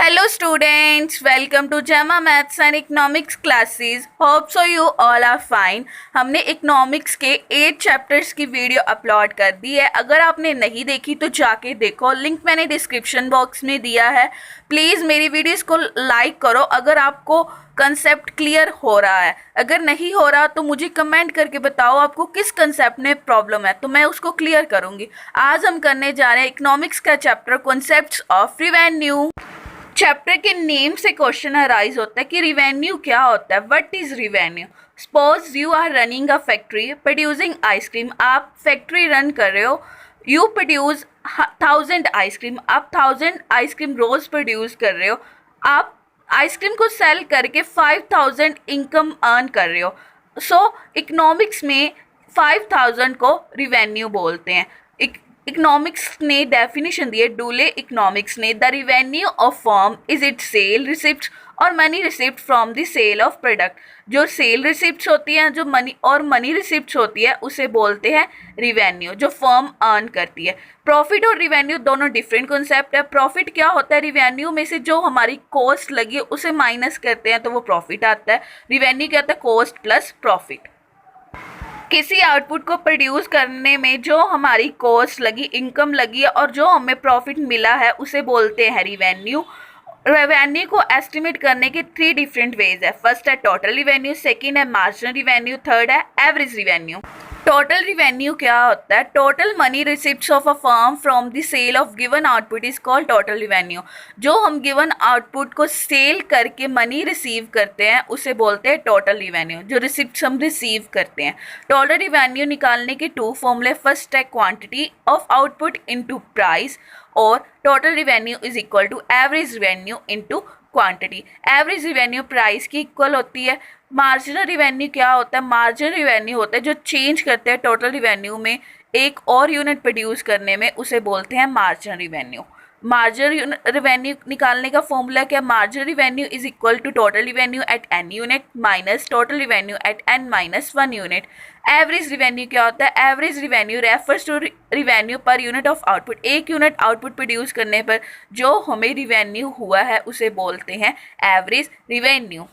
Hello students, welcome to JAMA Maths and Economics classes. Hope so you all are fine. हमने economics के 8 chapters की video upload कर दी है. अगर आपने नहीं देखी तो जाके देखो, लिंक मैंने डिस्क्रिप्शन बॉक्स में दिया है. प्लीज़ मेरी वीडियोस को लाइक करो अगर आपको कंसेप्ट क्लियर हो रहा है. अगर नहीं हो रहा तो मुझे कमेंट करके बताओ आपको किस कंसेप्ट में प्रॉब्लम है, तो मैं उसको क्लियर करूँगी. आज हम करने जा रहे हैं इकोनॉमिक्स का chapter concepts of revenue. Chapter के नेम से क्वेश्चन अराइज होता है कि रिवेन्यू क्या होता है. What is revenue. Suppose you are running a factory producing ice cream. आप फैक्ट्री रन कर रहे हो. You produce 1000 ice cream. आप 1000 आइसक्रीम रोज प्रोड्यूस कर रहे हो. आप आइसक्रीम को सेल करके 5000 इनकम अर्न कर रहे हो. सो इकोनॉमिक्स में 5000 को रिवेन्यू बोलते हैं. इकोनॉमिक्स ने डेफिनेशन दी है, डूले इकोनॉमिक्स ने. The revenue of firm is it sale receipt और money receipt from the sale of product. जो सेल रिसिप्ट होती हैं, जो मनी रिसिप्ट होती है, उसे बोलते हैं रिवेन्यू, जो फर्म अर्न करती है. प्रॉफिट और रिवेन्यू दोनों डिफरेंट कॉन्सेप्ट है. प्रॉफिट क्या होता है, रिवेन्यू में से जो हमारी कॉस्ट लगी है उसे माइनस करते हैं तो वो प्रॉफिट आता है. रिवेन्यू क्या होता है, कॉस्ट प्लस प्रॉफिट. किसी आउटपुट को प्रोड्यूस करने में जो हमारी कॉस्ट लगी, इनकम लगी है और जो हमें प्रॉफिट मिला है उसे बोलते हैं रिवेन्यू. रेवेन्यू को एस्टिमेट करने के 3 डिफरेंट वेज है. फर्स्ट है टोटल रिवेन्यू, सेकंड है मार्जिनल रिवेन्यू, थर्ड है एवरेज रिवेन्यू. टोटल रिवेन्यू क्या होता है. Total money receipts of a firm from the sale of given output is called total revenue. जो हम गिवन आउटपुट को सेल करके मनी रिसीव करते हैं उसे बोलते हैं टोटल रिवेन्यू, जो रिसिप्ट्स हम रिसीव करते हैं. टोटल रिवेन्यू निकालने के 2 फॉर्मूले. फर्स्ट है quantity of output into price, और total revenue is equal to average revenue into quantity. Average revenue price की इक्वल होती है. मार्जिनल रिवेन्यू क्या होता है. मार्जिनल रिवेन्यू होता है जो चेंज करते हैं टोटल रिवेन्यू में एक और यूनिट प्रोड्यूस करने में, उसे बोलते हैं मार्जिनल रिवेन्यू. मार्जिनल रिवेन्यू निकालने का फॉर्मूला क्या. Marginal revenue is equal to total revenue at n unit minus total revenue at n minus 1 unit. Average revenue क्या होता है. Average revenue refers to revenue per unit of output. एक unit output produce करने पर जो हमें revenue हुआ है उसे बोलते हैं एवरेज रिवेन्यू.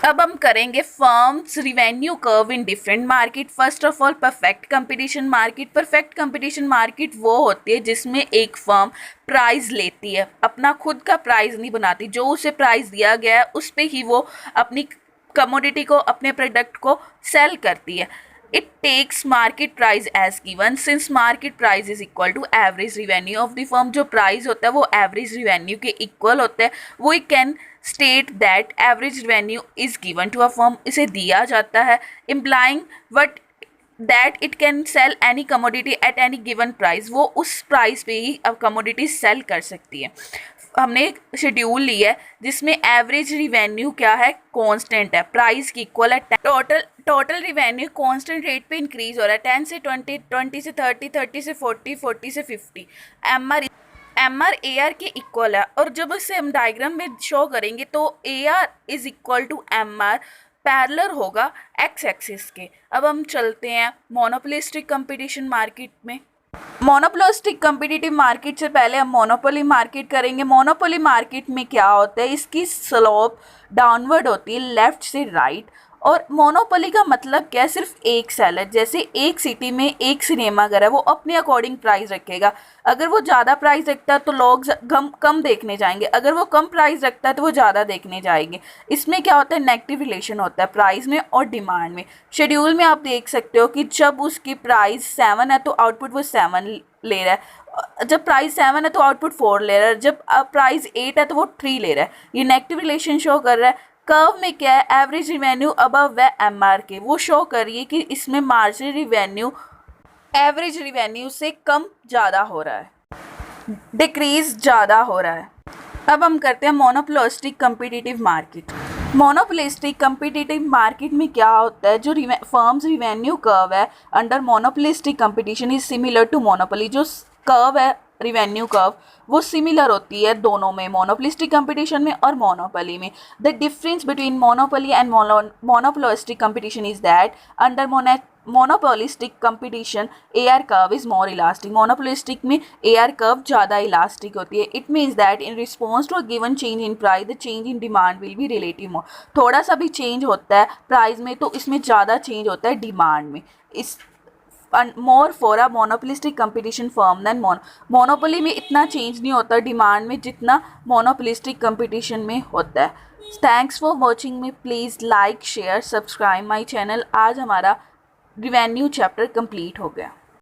अब हम करेंगे firms revenue curve in different market. First of all perfect competition market. Perfect competition market वो होती है जिसमें एक फर्म प्राइस लेती है, अपना खुद का प्राइस नहीं बनाती. जो उसे प्राइस दिया गया है उस पे ही वो अपनी कमोडिटी को, अपने प्रोडक्ट को सेल करती है. It takes market price as given since market price is equal to average revenue of the firm. जो प्राइस होता है वो एवरेज रिवेन्यू के इक्वल होता है. We can state that average revenue is given to a firm. इसे दिया जाता है, implying what that it can sell any commodity at any given price. वो उस प्राइस पे ही अब कमोडिटी सेल कर सकती है. हमने एक शेड्यूल लिया है जिसमें एवरेज रिवेन्यू क्या है, कांस्टेंट है, प्राइस की इक्वल है. टोटल रिवेन्यू कांस्टेंट रेट पे इंक्रीज हो रहा है. 10 से 20, 20 से 30, 30 से 40, 40 से 50. एम आर ए आर के इक्वल है. और जब इसे हम डायग्राम में शो करेंगे तो A R is equal to M R parallel होगा एक्स एक्सिस के. अब हम चलते हैं मोनोपोलिस्टिक कंपटीशन मार्केट में. मोनोपोलिस्टिक कंपिटिटिव मार्केट से पहले हम मोनोपोली मार्केट करेंगे. मोनोपोली मार्केट में क्या होता है, इसकी स्लोप डाउनवर्ड होती है लेफ्ट से राइट. और मोनोपोली का मतलब क्या है, सिर्फ एक सेलर. जैसे एक सिटी में एक सिनेमा घर है, वो अपने अकॉर्डिंग प्राइस रखेगा. अगर वो ज़्यादा प्राइस रखता है तो लोग कम देखने जाएंगे, अगर वो कम प्राइस रखता है तो वो ज़्यादा देखने जाएंगे. इसमें क्या होता है, नेगेटिव रिलेशन होता है प्राइस में और डिमांड में. शेड्यूल में आप देख सकते हो कि जब उसकी प्राइस 7 है तो आउटपुट वो 7 ले रहा है. जब प्राइस 7 है तो आउटपुट 4 ले रहा है. जब प्राइस 8 है तो वो 3 ले रहा है. ये नेगेटिव रिलेशन शो कर रहा है. कर्व में क्या है, एवरेज रिवेन्यू अबव है एम आर के. वो शो कर रही है कि इसमें मार्जिनल रिवेन्यू एवरेज रिवेन्यू से कम ज़्यादा हो रहा है, डिक्रीज ज़्यादा हो रहा है. अब हम करते हैं monopolistic competitive market. Monopolistic competitive market में क्या होता है, जो फर्म्स रिवेन्यू कर्व है under monopolistic competition is similar to monopoly. जो कर्व है रिवेन्यू कर्व वो सिमिलर होती है दोनों में, मोनोपोलिस्टिक कंपटीशन में और मोनोपोली में। The difference between monopoly and monopolistic competition is that under monopolistic competition AR curve is more elastic. Monopolistic में AR कर्व ज़्यादा इलास्टिक होती है। It means that in response to a given change in price the change in demand will be relative more. थोड़ा सा भी change होता है price में तो इसमें ज़्यादा चेंज होता है डिमांड में। Is more for a monopolistic competition firm than monopoly में इतना चेंज नहीं होता डिमांड में जितना मोनोपोलिस्टिक कंपटीशन में होता है। Thanks for watching me. Please like share subscribe my channel. आज हमारा रिवेन्यू चैप्टर कंप्लीट हो गया।